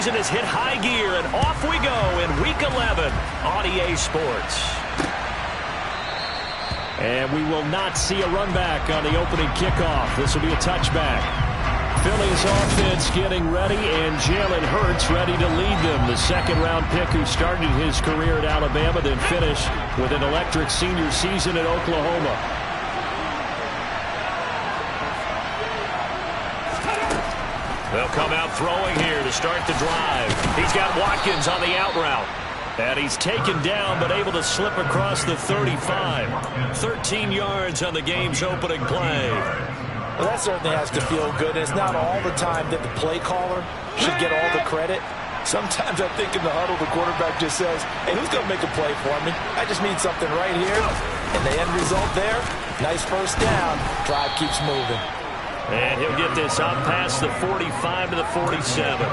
season has hit high gear, and off we go in Week 11 on EA Sports. And we will not see a run back on the opening kickoff. This will be a touchback. Philly's offense getting ready, and Jalen Hurts ready to lead them. The second-round pick who started his career at Alabama, then finished with an electric senior season at Oklahoma. They'll come out throwing here to start the drive. He's got Watkins on the out route. And he's taken down, but able to slip across the 35. 13 yards on the game's opening play. Well, that certainly has to feel good. It's not all the time that the play caller should get all the credit. Sometimes I think in the huddle, the quarterback just says, hey, who's going to make a play for me? I just need something right here. And the end result there, nice first down. Drive keeps moving. And he'll get this up past the 45 to the 47.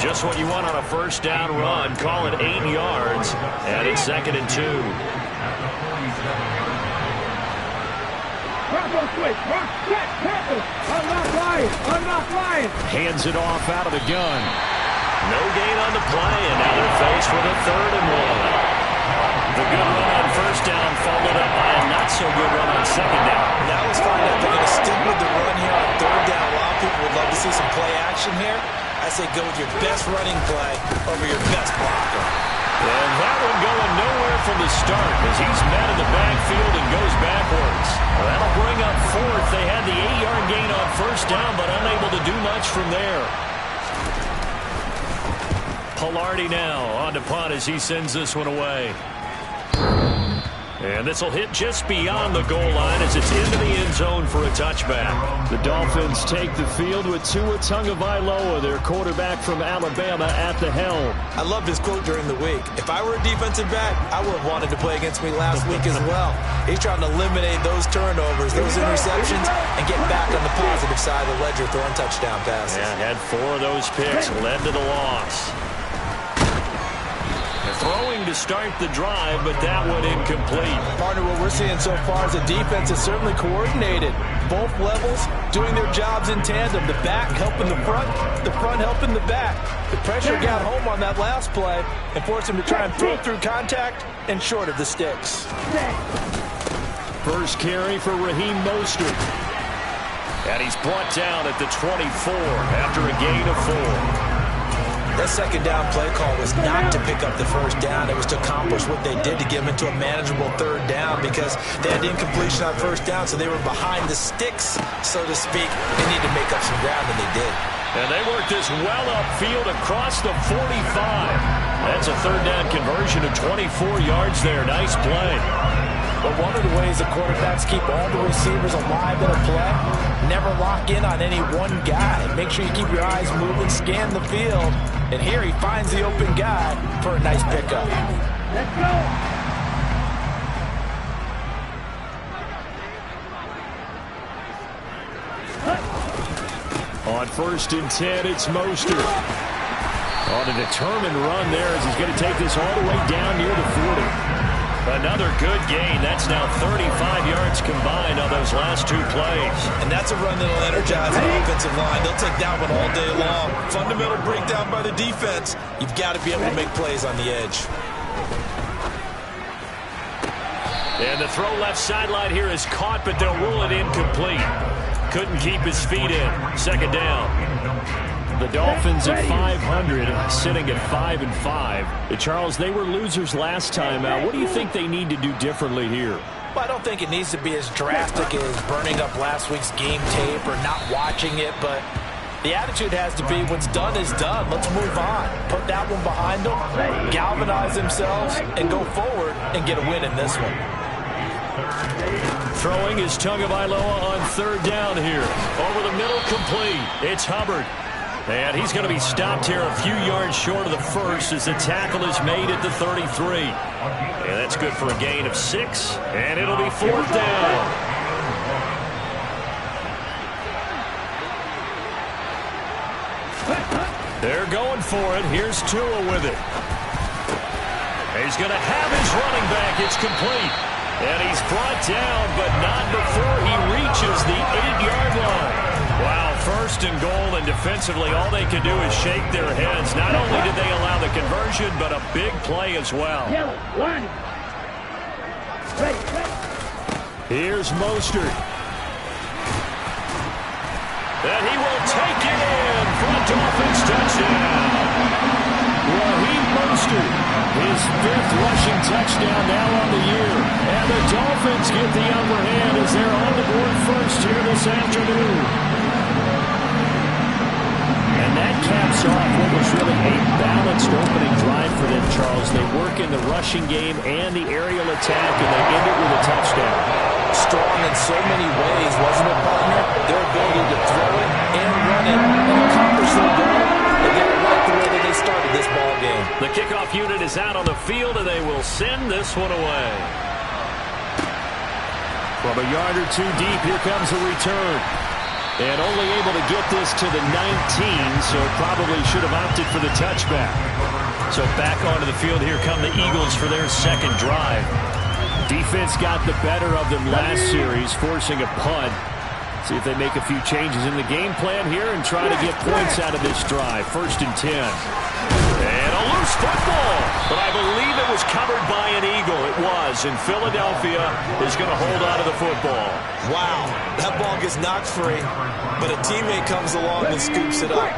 Just what you want on a first down run. Call it 8 yards. And it's 2nd and 2. Hands it off out of the gun. No gain on the play, and now they're faced with a 3rd and 1. The good run on first down followed up by a not-so-good run on second down. Now let's find out if they're going to stick with the run here on 3rd down. A lot of people would love to see some play action here. I say go with your best running play over your best blocker. And that one going nowhere from the start as he's met in the backfield and goes backwards. That'll bring up 4th. They had the 8-yard gain on first down, but unable to do much from there. Palardy now on to punt as he sends this one away. And this will hit just beyond the goal line as it's into the end zone for a touchback. The Dolphins take the field with Tua Tagovailoa, their quarterback from Alabama, at the helm. I loved his quote during the week. If I were a defensive back, I would have wanted to play against me last week as well. He's trying to eliminate those turnovers, those interceptions, and get back on the positive side of the ledger, throwing touchdown passes. Yeah, had 4 of those picks, led to the loss. Throwing to start the drive, but that one incomplete. Partner, what we're seeing so far is a defense is certainly coordinated. Both levels doing their jobs in tandem. The back helping the front helping the back. The pressure got home on that last play and forced him to try and throw through contact and short of the sticks. First carry for Raheem Mostert. And he's brought down at the 24 after a gain of 4. That second down play call was not to pick up the first down. It was to accomplish what they did to get them into a manageable 3rd down because they had incompletion on first down, so they were behind the sticks, so to speak. They need to make up some ground, and they did. And they worked this well upfield across the 45. That's a 3rd down conversion of 24 yards there. Nice play. But one of the ways the quarterbacks keep all the receivers alive in a play, never lock in on any one guy. Make sure you keep your eyes moving, scan the field. And here he finds the open guy for a nice pickup. Let's go. On 1st and 10, it's Mostert. On a determined run there as he's going to take this all the way down near the 40. Another good gain. That's now 35 yards combined on those last 2 plays. And that's a run that'll energize the offensive line. They'll take that one all day long. Fundamental breakdown by the defense. You've got to be able to make plays on the edge. And the throw left sideline here is caught, but they'll rule it incomplete. Couldn't keep his feet in. 2nd down. The Dolphins at 500, sitting at 5-5. Charles, they were losers last time out. What do you think they need to do differently here? Well, I don't think it needs to be as drastic as burning up last week's game tape or not watching it, but the attitude has to be what's done is done. Let's move on. Put that one behind them, galvanize themselves, and go forward and get a win in this one. Throwing is Tagovailoa on 3rd down here. Over the middle, complete. It's Hubbard. And he's going to be stopped here a few yards short of the first as the tackle is made at the 33. And that's good for a gain of 6. And it'll be 4th down. They're going for it. Here's Tua with it. He's going to have his running back. It's complete. And he's brought down, but not before he reaches the 8-yard line. Wow, First and goal, and defensively, all they can do is shake their heads. Not only did they allow the conversion, but a big play as well. Here's Mostert. And he will take it in for a Dolphins touchdown. Raheem Mostert, his 5th rushing touchdown now on the year. And the Dolphins get the upper hand as they're on the board first here this afternoon. And that caps off what was really a balanced opening drive for them, Charles. They work in the rushing game and the aerial attack, and they end it with a touchdown. Strong in so many ways, wasn't it, partner? Their ability to throw it and run it and accomplish their goal. And they like the way that they started this ball game. The kickoff unit is out on the field, and they will send this one away. From a yard or two deep, here comes the return. And only able to get this to the 19, so probably should have opted for the touchback. So back onto the field, here come the Eagles for their second drive. Defense got the better of them last series, forcing a punt. See if they make a few changes in the game plan here and try to get points out of this drive. 1st and 10. And a loose football, but I believe it was covered by an Eagle. It was, and Philadelphia is going to hold on to the football. Wow, that ball gets knocked free, but a teammate comes along and scoops it up.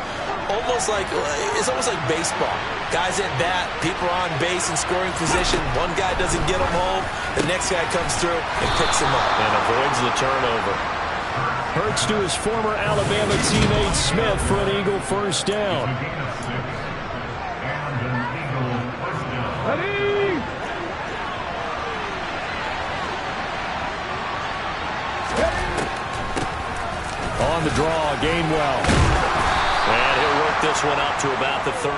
It's almost like baseball. Guys at bat, people are on base in scoring position. One guy doesn't get them home. The next guy comes through and picks him up. And avoids the turnover. Hurts to his former Alabama teammate Smith for an Eagle first down. On the draw, Gainwell. And he'll work this one up to about the 38.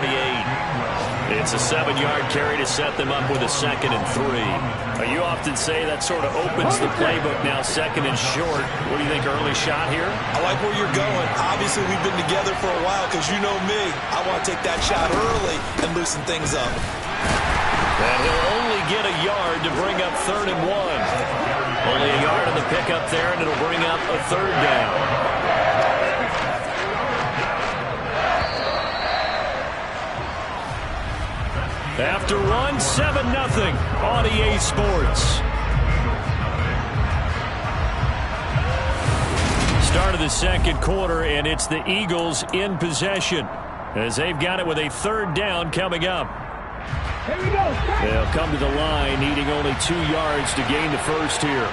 It's a 7-yard carry to set them up with a 2nd and 3. You often say that sort of opens the playbook now, 2nd and short. What do you think, early shot here? I like where you're going. Obviously, we've been together for a while because you know me. I want to take that shot early and loosen things up. And he'll only get a yard to bring up 3rd and 1. Only a yard on the pickup there, and it'll bring up a 3rd down. After one, 7-0 on EA Sports. Start of the second quarter, and it's the Eagles in possession as they've got it with a 3rd down coming up. Here we go. They'll come to the line, needing only 2 yards to gain the first here.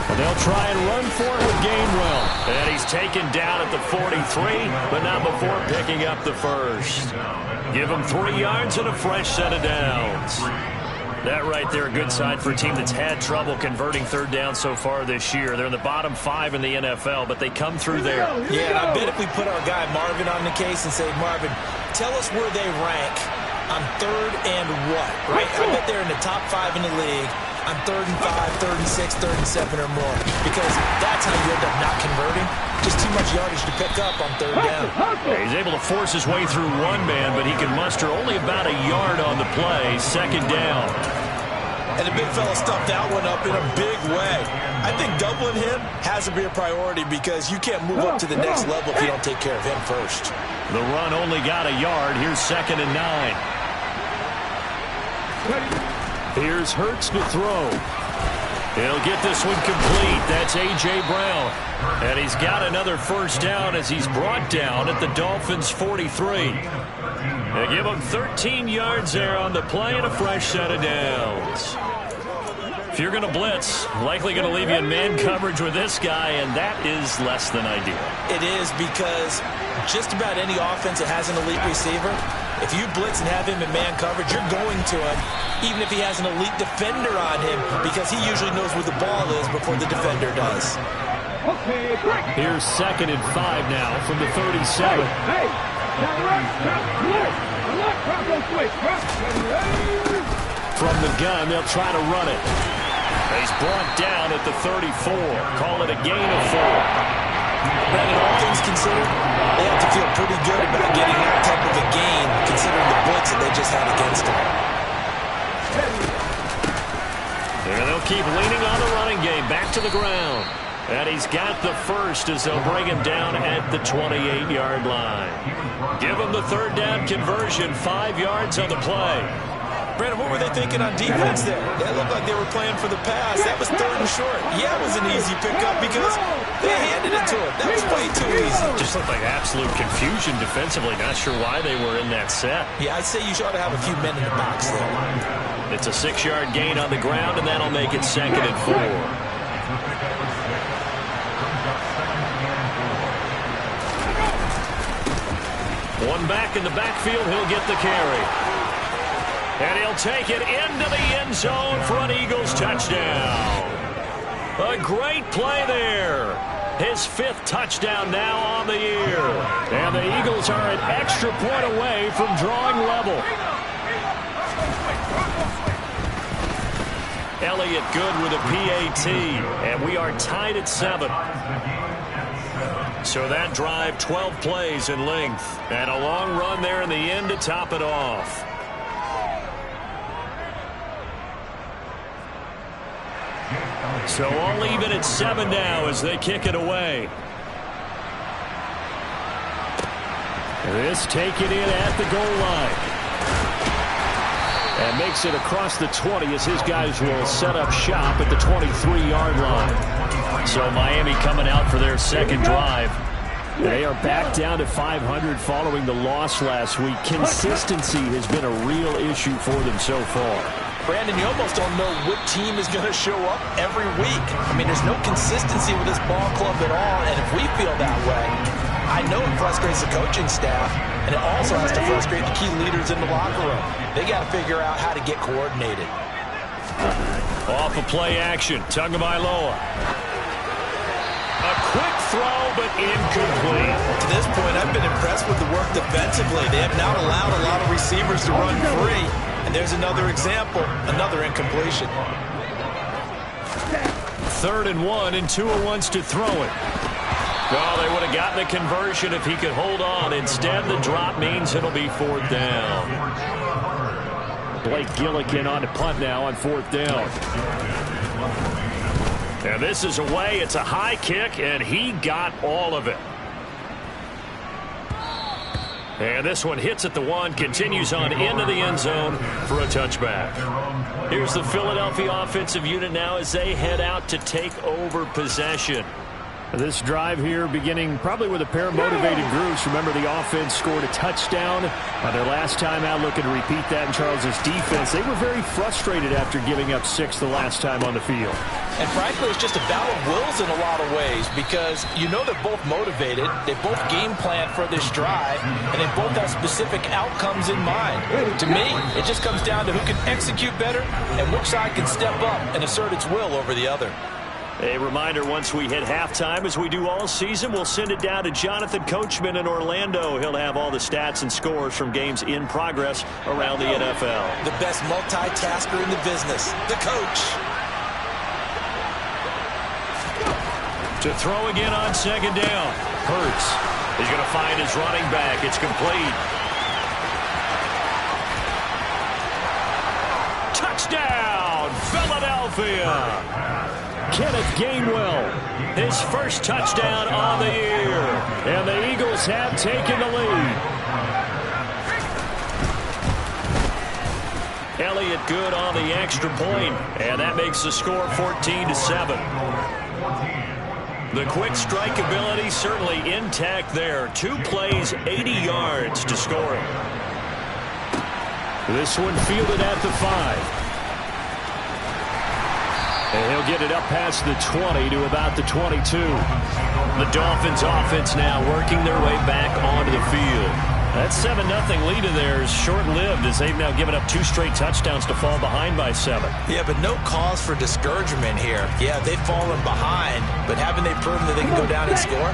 And they'll try and run for it with Gainwell. And he's taken down at the 43, but not before picking up the first. Give him 3 yards and a fresh set of downs. That right there, a good sign for a team that's had trouble converting 3rd down so far this year. They're in the bottom 5 in the NFL, but they come through there. Yeah, and I bet if we put our guy Marvin on the case and say, Marvin, tell us where they rank on 3rd and what, right? I bet they're in the top 5 in the league on 3rd and 5, 3rd and 6, 3rd and 7 or more. Because that's how you end up not converting. Just too much yardage to pick up on 3rd down. Yeah, he's able to force his way through one man, but he can muster only about a yard on the play. 2nd down. And the big fella stuffed that one up in a big way. I think doubling him has to be a priority because you can't move up to the next level if you don't take care of him first. The run only got a yard. Here's 2nd and 9. Here's Hurts to throw. He'll get this one complete. That's A.J. Brown. And he's got another first down as he's brought down at the Dolphins' 43. They give him 13 yards there on the play and a fresh set of downs. If you're going to blitz, likely going to leave you in man coverage with this guy, and that is less than ideal. It is because just about any offense that has an elite receiver, if you blitz and have him in man coverage, you're going to him, even if he has an elite defender on him, because he usually knows where the ball is before the defender does. Here's 2nd and 5 now from the 37. From the gun, they'll try to run it. He's brought down at the 34. Call it a gain of 4. Brandon, all things considered, they have to feel pretty good about getting that type of a gain, considering the blitz that they just had against them. And they'll keep leaning on the running game. Back to the ground. And he's got the first as they'll bring him down at the 28-yard line. Give him the third down conversion, 5 yards on the play. Brandon, what were they thinking on defense there? That looked like they were playing for the pass. That was 3rd and short. Yeah, it was an easy pickup because they handed it to him. That was way too easy. Just looked like absolute confusion defensively. Not sure why they were in that set. Yeah, I'd say you ought to have a few men in the box there. It's a 6-yard gain on the ground, and that'll make it 2nd and 4. One back in the backfield, he'll get the carry. And he'll take it into the end zone for an Eagles touchdown. A great play there. His 5th touchdown now on the year. And the Eagles are an extra point away from drawing level. Elliott good with a PAT. And we are tied at 7. So that drive, 12 plays in length. And a long run there in the end to top it off. So all even at 7 now as they kick it away. This taken in at the goal line. And makes it across the 20 as his guys will set up shop at the 23-yard line. So Miami coming out for their second drive. They are back down to 500 following the loss last week. Consistency has been a real issue for them so far. Brandon, you almost don't know what team is going to show up every week. I mean, there's no consistency with this ball club at all, and if we feel that way, I know it frustrates the coaching staff, and it also has to frustrate the key leaders in the locker room. They got to figure out how to get coordinated. Off of play action, Tagovailoa. A quick throw, but incomplete. To this point, I've been impressed with the work defensively. They have not allowed a lot of receivers to run free. And there's another example, another incompletion. 3rd and 1, and Tua wants to throw it. Well, they would have gotten the conversion if he could hold on. Instead, the drop means it'll be 4th down. Blake Gillikin on the punt now on 4th down. And this is away. It's a high kick, and he got all of it. And this one hits at the 1, continues on into the end zone for a touchback. Here's the Philadelphia offensive unit now as they head out to take over possession. This drive here beginning probably with a pair of motivated groups. Remember, the offense scored a touchdown on their last time out, looking to repeat that in Charles' defense. They were very frustrated after giving up 6 the last time on the field. And frankly, it's just a battle of wills in a lot of ways because you know they're both motivated, they both game plan for this drive, and they both have specific outcomes in mind. To me, it just comes down to who can execute better and which side can step up and assert its will over the other. A reminder, once we hit halftime, as we do all season, we'll send it down to Jonathan Coachman in Orlando. He'll have all the stats and scores from games in progress around the NFL. The best multitasker in the business, the coach. To throw again on 2nd down. Hurts. He's going to find his running back. It's complete. Touchdown, Philadelphia. Kenneth Gainwell, his first touchdown on the year. And the Eagles have taken the lead. Elliott good on the extra point, and that makes the score 14-7. The quick strike ability certainly intact there. 2 plays, 80 yards to score it. This one fielded at the 5. And he'll get it up past the 20 to about the 22. The Dolphins offense now working their way back onto the field. That 7-0 lead of theirs short-lived as they've now given up 2 straight touchdowns to fall behind by 7. Yeah, but no cause for discouragement here. Yeah, they've fallen behind, but haven't they proven that they can go down and score?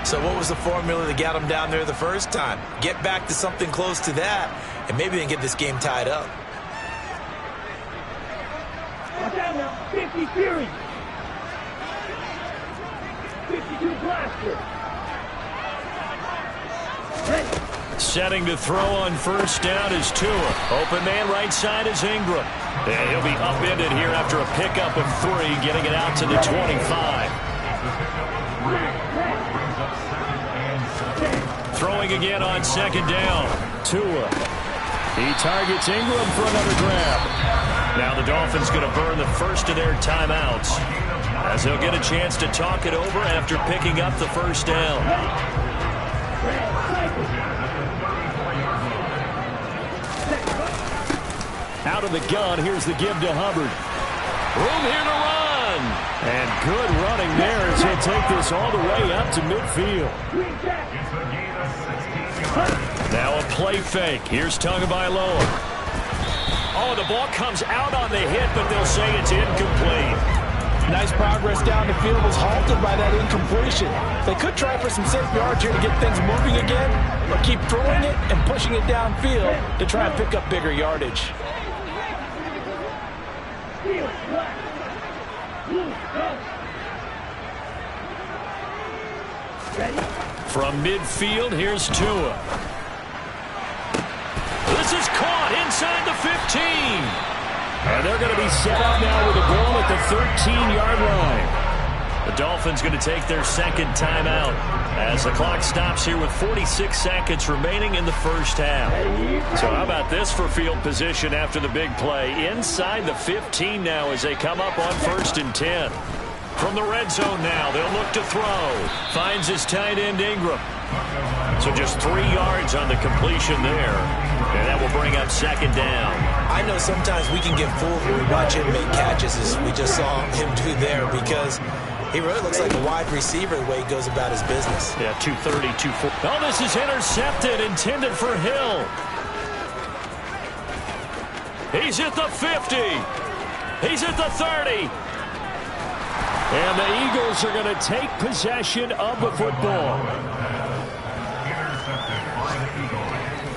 So what was the formula that got them down there the first time? Get back to something close to that, and maybe they can get this game tied up. 50 Fury. 52 Blaster. Setting to throw on 1st down is Tua. Open man right side is Ingram. And he'll be upended here after a pickup of 3, getting it out to the 25. Throwing again on second down. Tua. He targets Ingram for another grab. Now the Dolphins going to burn the first of their timeouts, as they'll get a chance to talk it over after picking up the first down. Out of the gun, here's the give to Hubbard. Room here to run. And good running there as he'll take this all the way up to midfield. Now a play fake. Here's Tagovailoa. Oh, the ball comes out on the hit, but they'll say it's incomplete. Nice progress down the field, was halted by that incompletion. They could try for some safe yards here to get things moving again, or keep throwing it and pushing it downfield to try and pick up bigger yardage. From midfield, here's Tua. This is caught inside the 15. And they're going to be set up now with a goal at the 13-yard line. The Dolphins going to take their second timeout as the clock stops here with 46 seconds remaining in the first half. So how about this for field position after the big play? Inside the 15 now as they come up on 1st and 10. From the red zone now, they'll look to throw. Finds his tight end Ingram. So just 3 yards on the completion there. And that will bring up second down. I know sometimes we can get fooled when we watch him make catches, as we just saw him do there, because he really looks like a wide receiver the way he goes about his business. Yeah, 230, 240. Oh, this is intercepted, intended for Hill. He's at the 50. He's at the 30. And the Eagles are going to take possession of the football.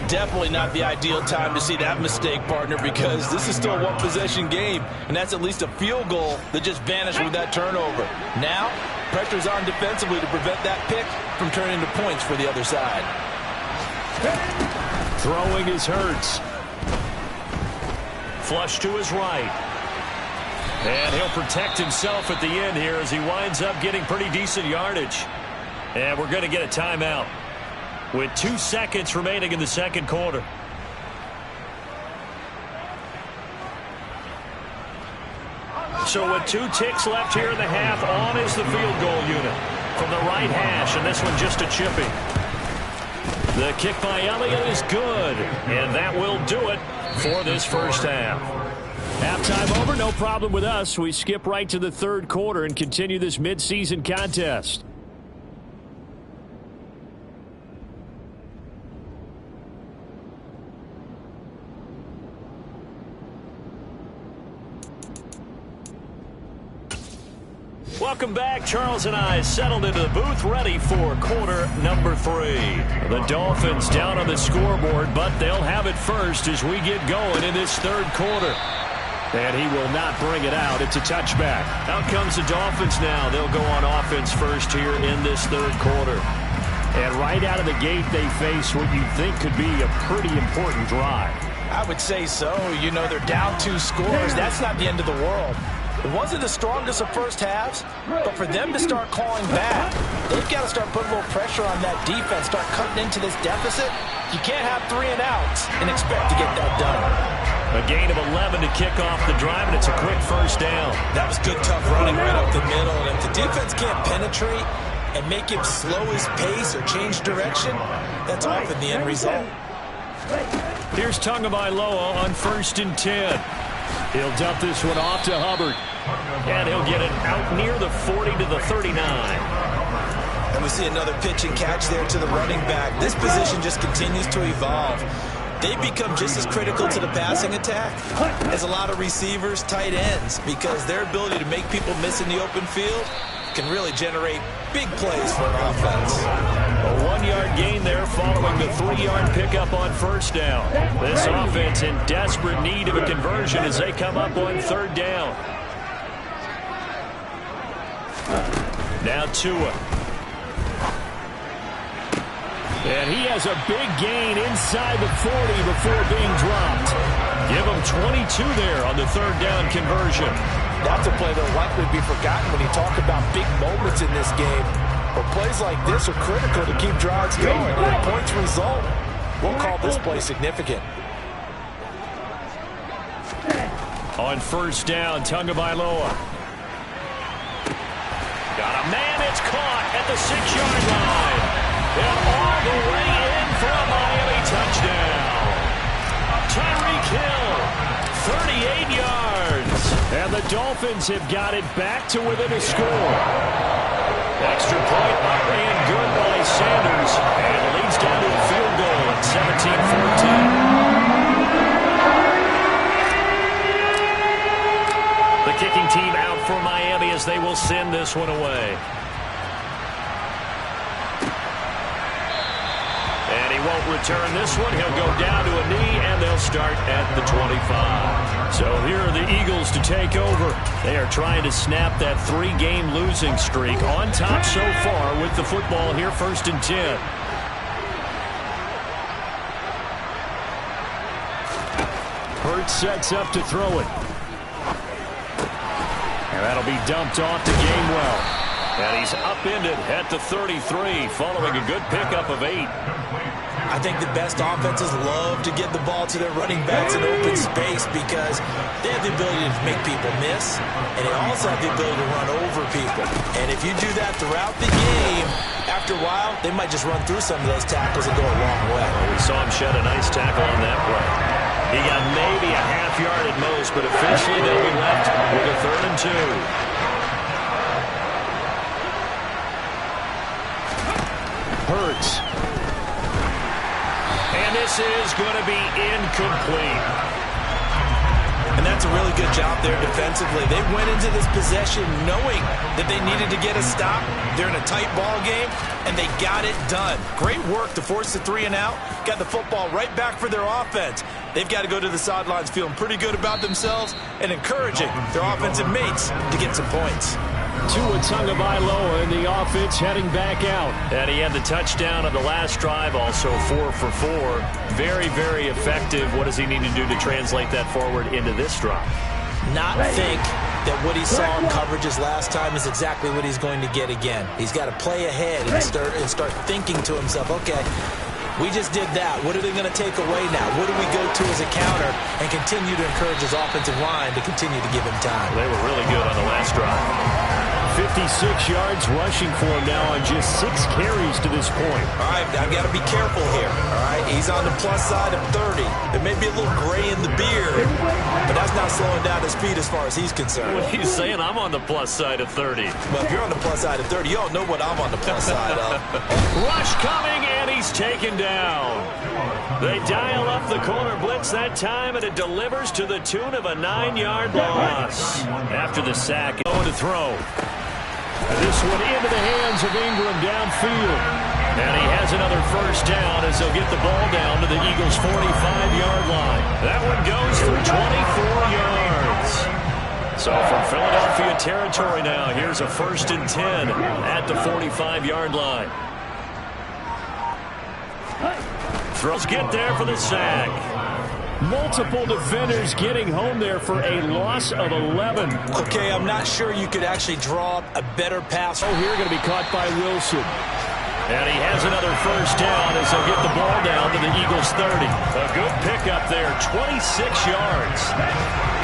Definitely not the ideal time to see that mistake, partner, because this is still a one-possession game, and that's at least a field goal that just vanished with that turnover. Now, pressure's on defensively to prevent that pick from turning into points for the other side. Throwing is Hurts. Flush to his right. And he'll protect himself at the end here as he winds up getting pretty decent yardage. And we're going to get a timeout with 2 seconds remaining in the second quarter. So with 2 ticks left here in the half, on is the field goal unit from the right hash, and this one just a chippy. The kick by Elliott is good, and that will do it for this first half. Halftime over, no problem with us. We skip right to the third quarter and continue this midseason contest. Welcome back. Charles and I settled into the booth, ready for quarter number 3. The Dolphins down on the scoreboard, but they'll have it first as we get going in this third quarter. And he will not bring it out. It's a touchback. Out comes the Dolphins now. They'll go on offense first here in this third quarter. And right out of the gate, they face what you think could be a pretty important drive. I would say so. You know, they're down 2 scores. That's not the end of the world. It wasn't the strongest of first halves, but for them to start clawing back, they've got to start putting a little pressure on that defense, start cutting into this deficit. You can't have 3 and outs and expect to get that done. A gain of 11 to kick off the drive, and it's a quick first down. That was good, tough running right up the middle. And if the defense can't penetrate and make him slow his pace or change direction, that's often the end result. Here's Tagovailoa on 1st and 10. He'll dump this one off to Hubbard. And he'll get it out near the 40 to the 39. And we see another pitch and catch there to the running back. This position just continues to evolve. They become just as critical to the passing attack as a lot of receivers, tight ends, because their ability to make people miss in the open field can really generate big plays for an offense. A 1-yard gain there following the 3-yard pickup on first down. This offense in desperate need of a conversion as they come up on 3rd down. Now Tua. And he has a big gain inside the 40 before being dropped. Give him 22 there on the 3rd down conversion. That's a play that will likely be forgotten when you talk about big moments in this game. But plays like this are critical to keep drives going. And if points result, we'll call this play significant. On first down, Tagovailoa. Got a man, it's caught at the 6-yard line. And all the way in for a Miami touchdown. Tyreek Hill, 38 yards. And the Dolphins have got it back to within a score. Extra point ran good by Sanders. And it leads down to a field goal at 17-14. The kicking team out for Miami as they will send this one away. And he won't return this one. He'll go down to a knee, and they'll start at the 25. So here are the Eagles to take over. They are trying to snap that 3-game losing streak. On top so far with the football here, 1st and 10. Hurts sets up to throw it. And that'll be dumped off to Gainwell. And he's upended at the 33 following a good pickup of 8. I think the best offenses love to get the ball to their running backs in open space because they have the ability to make people miss, and they also have the ability to run over people. And if you do that throughout the game, after a while, they might just run through some of those tackles and go a long way. Well, we saw him shed a nice tackle on that play. He got maybe a half yard at most, but officially they'll be left with a 3rd and 2. Hurts. And this is going to be incomplete. And that's a really good job there defensively. They went into this possession knowing that they needed to get a stop. They're in a tight ball game, and they got it done. Great work to force the 3 and out. Got the football right back for their offense. They've got to go to the sidelines feeling pretty good about themselves and encouraging their offensive mates to get some points. Tua Tagovailoa in the offense heading back out. And he had the touchdown on the last drive, also 4 for 4. Very, very effective. What does he need to do to translate that forward into this drive? Not think that what he saw in coverages last time is exactly what he's going to get again. He's got to play ahead and start thinking to himself, okay, we just did that. What are they going to take away now? What do we go to as a counter? And continue to encourage his offensive line to continue to give him time. They were really good on the last drive. 56 yards rushing for him now on just 6 carries to this point. All right, I've got to be careful here. All right, he's on the plus side of 30. There may be a little gray in the beard, but that's not slowing down his speed as far as he's concerned. What are you saying? I'm on the plus side of 30. Well, if you're on the plus side of 30, you don't know what I'm on the plus side of. Rush coming, and he's taken down. They dial up the corner blitz that time, and it delivers to the tune of a 9-yard loss. After the sack, going to throw. This one into the hands of Ingram downfield. And he has another first down as they'll get the ball down to the Eagles' 45-yard line. That one goes for 24 yards. So from Philadelphia territory now, here's a 1st and 10 at the 45-yard line. Throws get there for the sack. Multiple defenders getting home there for a loss of 11. Okay, I'm not sure you could actually draw up a better pass. Oh, here going to be caught by Wilson. And he has another first down as they'll get the ball down to the Eagles' 30. A good pickup there, 26 yards.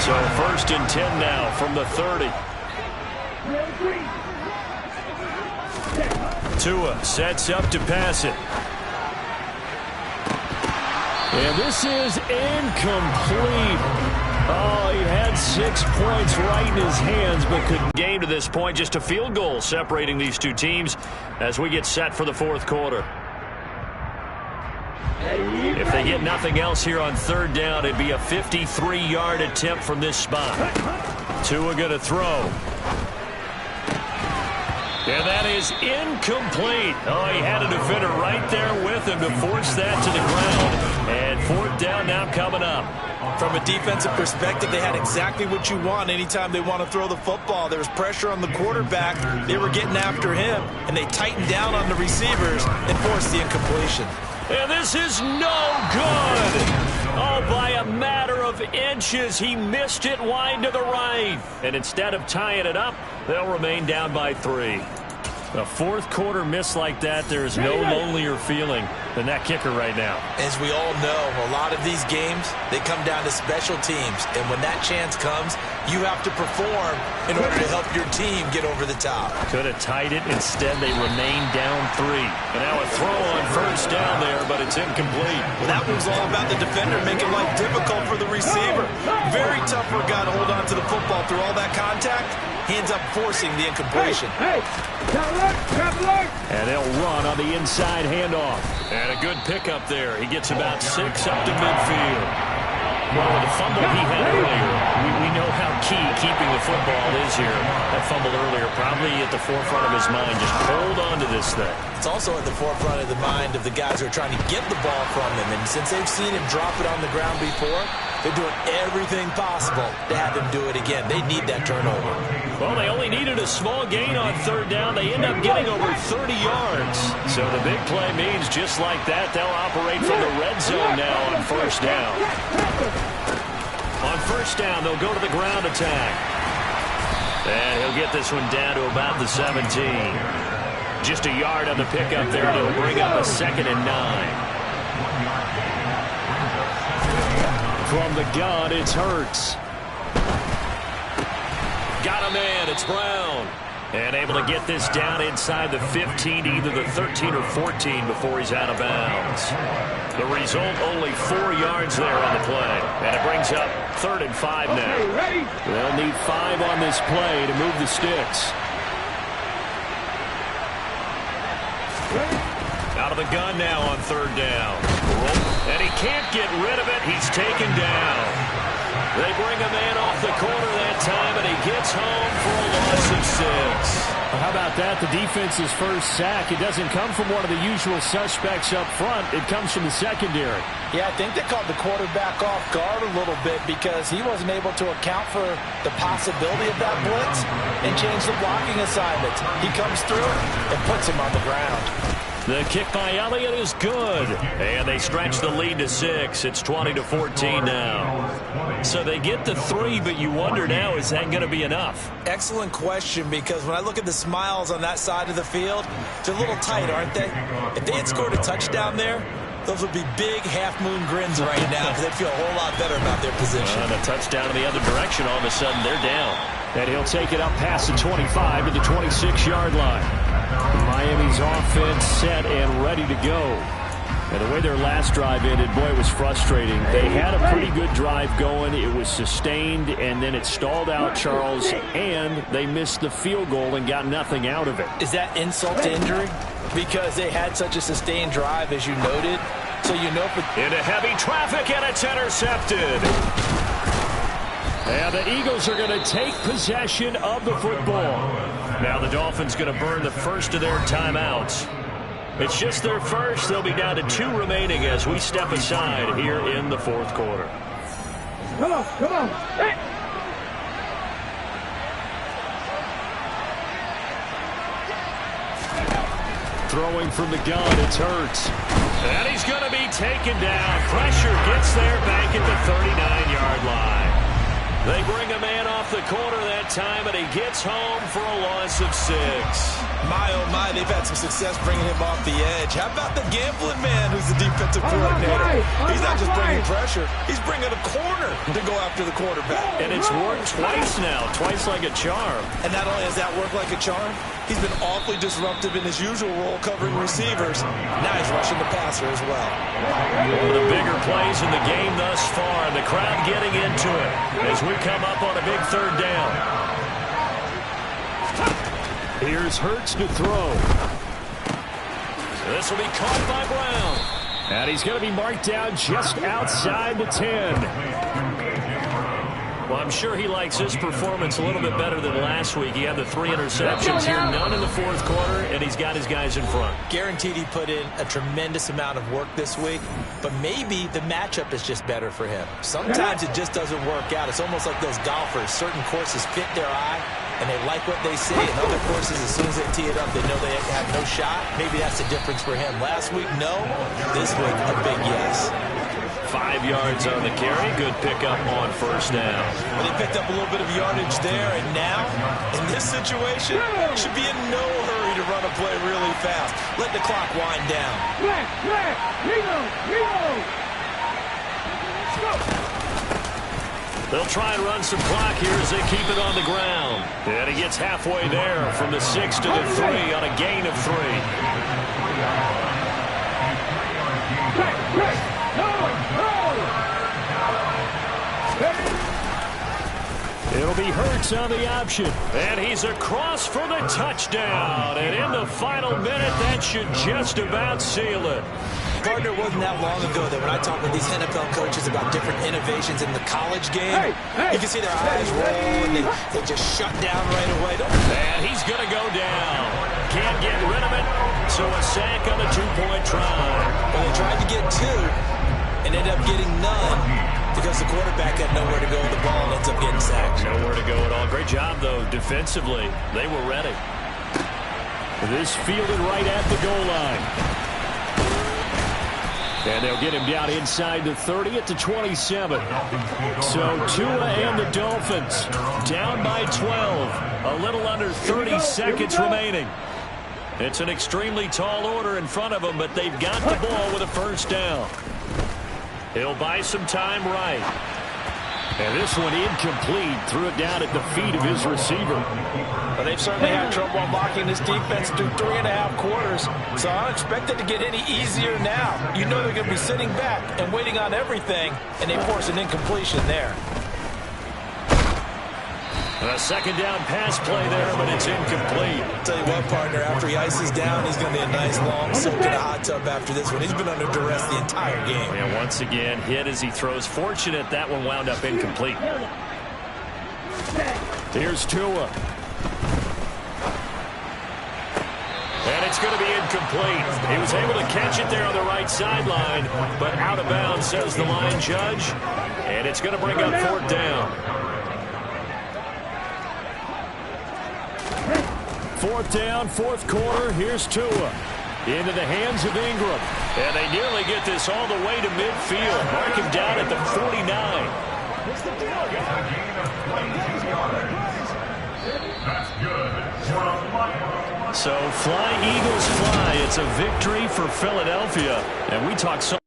So 1st and 10 now from the 30. Tua sets up to pass it. And this is incomplete. Oh, he had 6 points right in his hands, but couldn't game to this point. Just a field goal separating these two teams as we get set for the 4th quarter. If they get nothing else here on 3rd down, it'd be a 53-yard attempt from this spot. Tua going to throw. And that is incomplete. Oh, he had a defender right there with him to force that to the ground. And 4th down now coming up. From a defensive perspective, they had exactly what you want anytime they want to throw the football. There was pressure on the quarterback. They were getting after him, and they tightened down on the receivers and forced the incompletion. And this is no good. Oh, by a matter of inches, he missed it wide to the right. And instead of tying it up, they'll remain down by 3. A fourth quarter miss like that, there's no lonelier feeling than that kicker right now. As we all know, a lot of these games, they come down to special teams. And when that chance comes, you have to perform in order to help your team get over the top. Could have tied it. Instead, they remain down 3. And now a throw on first down there, but it's incomplete. Well, that was all about the defender making life difficult for the receiver. Very tough for a guy to hold on to the football through all that contact. He ends up forcing the incompletion. Hey, traveler! And they'll run on the inside handoff. And a good pickup there. He gets about 6 up to midfield. Well, with the fumble he had earlier, we know how key keeping the football is here. That fumble earlier probably at the forefront of his mind. Just hold on to this thing. It's also at the forefront of the mind of the guys who are trying to get the ball from him. And since they've seen him drop it on the ground before, they're doing everything possible to have him do it again. They need that turnover. Well, they only needed a small gain on third down. They end up getting over 30 yards. So the big play means just like that, they'll operate from the red zone now on first down. On first down, they'll go to the ground attack. And he'll get this one down to about the 17. Just a yard on the pickup there, and it'll bring up a 2nd and 9. From the gun, it's Hurts. Got a man, it's Brown. And able to get this down inside the 15 to either the 13 or 14 before he's out of bounds. The result, only 4 yards there on the play. And it brings up 3rd and 5 now. They'll need 5 on this play to move the sticks. Out of the gun now on third down. And he can't get rid of it. He's taken down. They bring a man off the corner that time, and he gets home for a loss of 6. Well, how about that? The defense's first sack. It doesn't come from one of the usual suspects up front. It comes from the secondary. Yeah, I think they caught the quarterback off guard a little bit because he wasn't able to account for the possibility of that blitz and change the blocking assignments. He comes through and puts him on the ground. The kick by Elliott is good. And they stretch the lead to 6. It's 20-14 now. So they get the 3, but you wonder now, is that going to be enough? Excellent question, because when I look at the smiles on that side of the field, they're a little tight, aren't they? If they had scored a touchdown there, those would be big half-moon grins right now because they'd feel a whole lot better about their position. And a touchdown in the other direction, all of a sudden they're down. And he'll take it up past the 25 to the 26-yard line. Miami's offense set and ready to go. And the way their last drive ended, boy, it was frustrating. They had a pretty good drive going. It was sustained, and then it stalled out, Charles, and they missed the field goal and got nothing out of it. Is that insult to injury? Because they had such a sustained drive, as you noted. So you know... Into heavy traffic, and it's intercepted. And the Eagles are going to take possession of the football. Now the Dolphins going to burn the first of their timeouts. It's just their first. They'll be down to 2 remaining as we step aside here in the fourth quarter. Come on, come on. Hey. Throwing from the gun, it's Hurts. And he's going to be taken down. Pressure gets there back at the 39-yard line. They bring a man off the corner that time, and he gets home for a loss of 6. My, oh my, they've had some success bringing him off the edge. How about the gambling man who's the defensive coordinator? He's not just bringing pressure. He's bringing a corner to go after the quarterback. And it's worked twice now, twice like a charm. And not only has that worked like a charm, he's been awfully disruptive in his usual role covering receivers. Now he's rushing the passer as well. One of the bigger plays in the game thus far, and the crowd getting into it as we come up on a big third down. Here's Hurts to throw. This will be caught by Brown. And he's going to be marked down just outside the 10. Well, I'm sure he likes his performance a little bit better than last week. He had the 3 interceptions here, none in the fourth quarter, and he's got his guys in front. Guaranteed he put in a tremendous amount of work this week, but maybe the matchup is just better for him. Sometimes it just doesn't work out. It's almost like those golfers. Certain courses fit their eye, and they like what they see. And other courses, as soon as they tee it up, they know they have no shot. Maybe that's the difference for him. Last week, no. This week, a big yes. 5 yards on the carry. Good pickup on first down. Well, they picked up a little bit of yardage there, and now, in this situation, should be in no hurry to run a play really fast. Let the clock wind down. They'll try and run some clock here as they keep it on the ground. And he gets halfway there from the 6 to the 3 on a gain of 3. It'll be Hurts on the option. And he's across for the touchdown. And in the final minute, that should just about seal it. Partner, wasn't that long ago that when I talk with these NFL coaches about different innovations in the college game, you can see their eyes roll and they just shut down right away. And he's going to go down. Can't get rid of it, so a sack on the 2-point try. Well, they tried to get 2 and ended up getting none because the quarterback had nowhere to go with the ball and ends up getting sacked. Nowhere to go at all. Great job, though, defensively. They were ready. This fielded right at the goal line. And they'll get him down inside the 30 at the 27. So Tua and the Dolphins down by 12. A little under 30 seconds remaining. It's an extremely tall order in front of them, but they've got the ball with a first down. He'll buy some time right. And this one incomplete. Threw it down at the feet of his receiver. Well, they've certainly had trouble unlocking this defense through 3.5 quarters. So I don't expect it to get any easier now. You know they're going to be sitting back and waiting on everything, and they force an incompletion there. A second down pass play there, but it's incomplete. Tell you what, partner, after he ices down, he's going to be a nice long soak in a hot tub after this one. He's been under duress the entire game. And once again, hit as he throws. Fortunate that one wound up incomplete. Here's Tua. And it's going to be incomplete. He was able to catch it there on the right sideline, but out of bounds, says the line judge. And it's going to bring up 4th down. 4th down, 4th quarter. Here's Tua into the hands of Ingram. And they nearly get this all the way to midfield. Mark him down at the 49. So fly, Eagles, fly. It's a victory for Philadelphia. And we talk so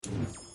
Hey.